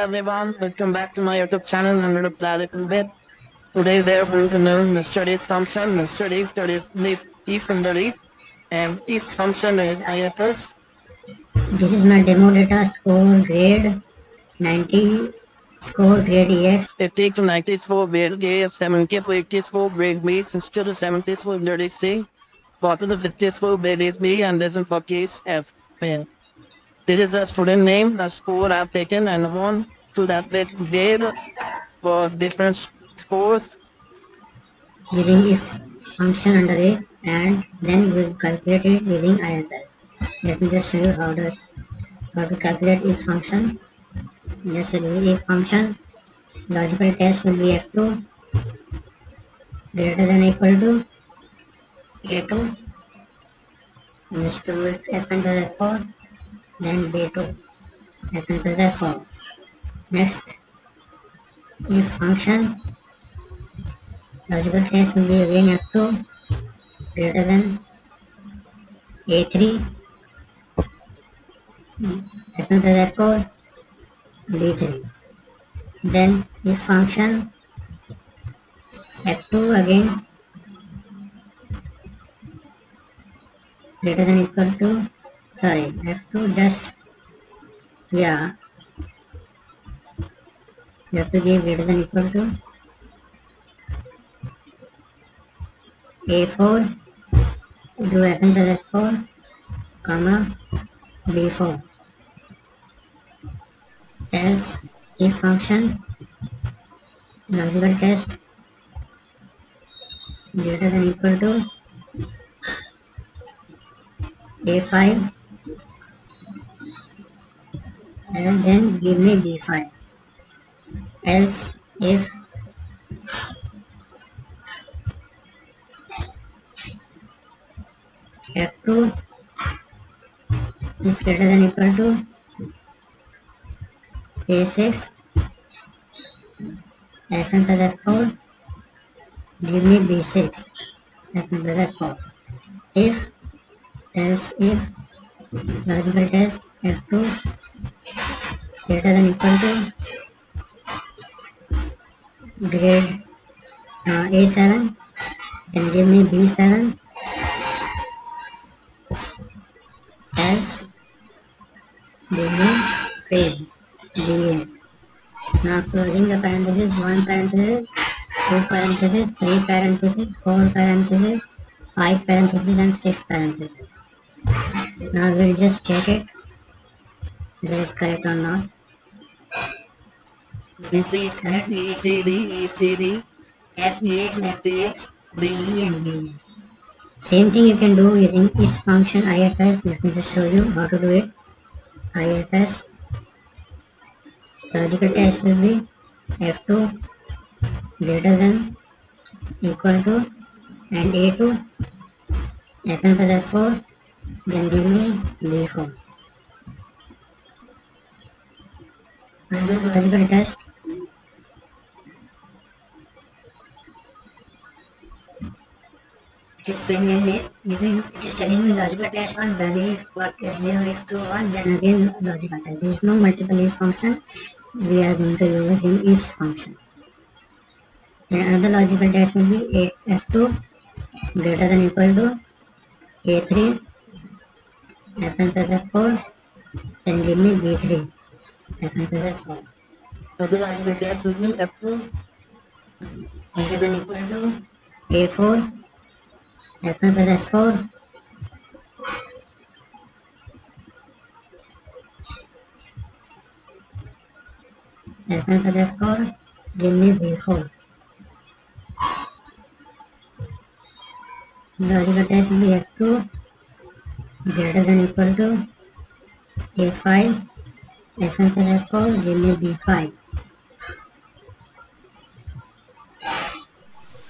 everyone, welcome back to my YouTube channel. I'm going to play a little bit. Today they are going to know Nested IF function. Nested IF, that is if and the if, and if function is IFS. This is my demo data score grade 90 score grade EX. 50 to 94 grade A, 70 to 84 grade B, 60 to 74 grade C, 40 to 54 grade B, and this is for case F. This is a student name, the score I've taken, and one to that grade for different scores. Using if function under if, and then we'll calculate it using IFS. Let me just show you how to calculate if function. Just if function, logical test will be F2 greater than or equal to A2. Next to it Fn plus F4, then B2 Fn plus F4. Next, if function, logical test will be again F2 greater than A3 Fn plus F4 B3. Then if function F2 again greater than or equal to, F2 just, you have to give greater than or equal to A4 do Fn plus F4 comma B4. Else if function logical test greater than or equal to A5 and then give me B5. Else if F2 is greater than or equal to A6 Fn plus F4, give me B6 Fn plus F4. If logical test F2 greater than or equal to grade A7, then give me B7. Else give me fail B8. Now closing the parenthesis, 1 parenthesis, 2 parenthesis, 3 parenthesis, 4 parenthesis, 5 parenthesis and 6 parenthesis. Now we'll just check it whether it's correct or not. EC is correct, ECD, FEX, FTX, BE and BE. Same thing you can do using if function IFS. Let me just show you how to do it. IFS logical test will be F2 greater than equal to and A2 Fn plus F4, then give me B4. And the logical test just telling me logical test 1 value if what if 0 if true 1, then again logical test. There is no multiple if function we are going to use in if function. Then another logical test will be F2 greater than or equal to A3 Fn plus F4, then give me B3 Fn plus F4. So the logical test will be F2 greater than or equal to A4 Fn plus F4 Fn plus F4, give me B4. Logical test will be F2 greater than or equal to A5 Fn plus F4, give me B5.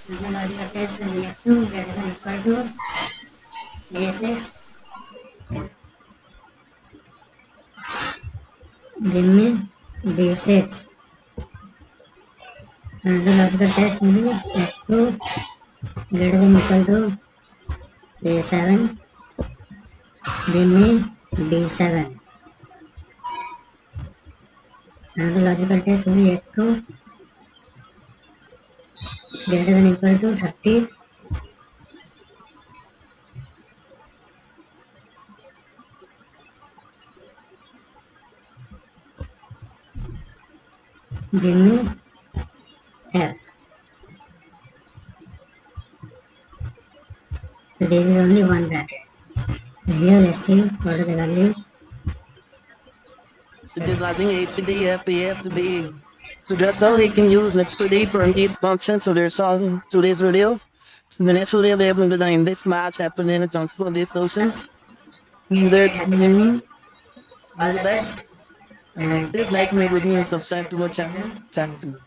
The logical test will be F2 greater than or equal to A6, give me B6. And the logical test will be F2 greater than or equal to A7, give me B7. Another logical test will be f2 greater than equal to 30. Give me f. So there is only one bracket. Here let's see what are the values. So this using HDFPFB. So that's how we can use Nested IF and IFS function. So there's all today's video. So the next video we able to design this match happen in a transfer these solutions. Either Happy learning. all the best. And please like me with me and subscribe to my channel. Thank you.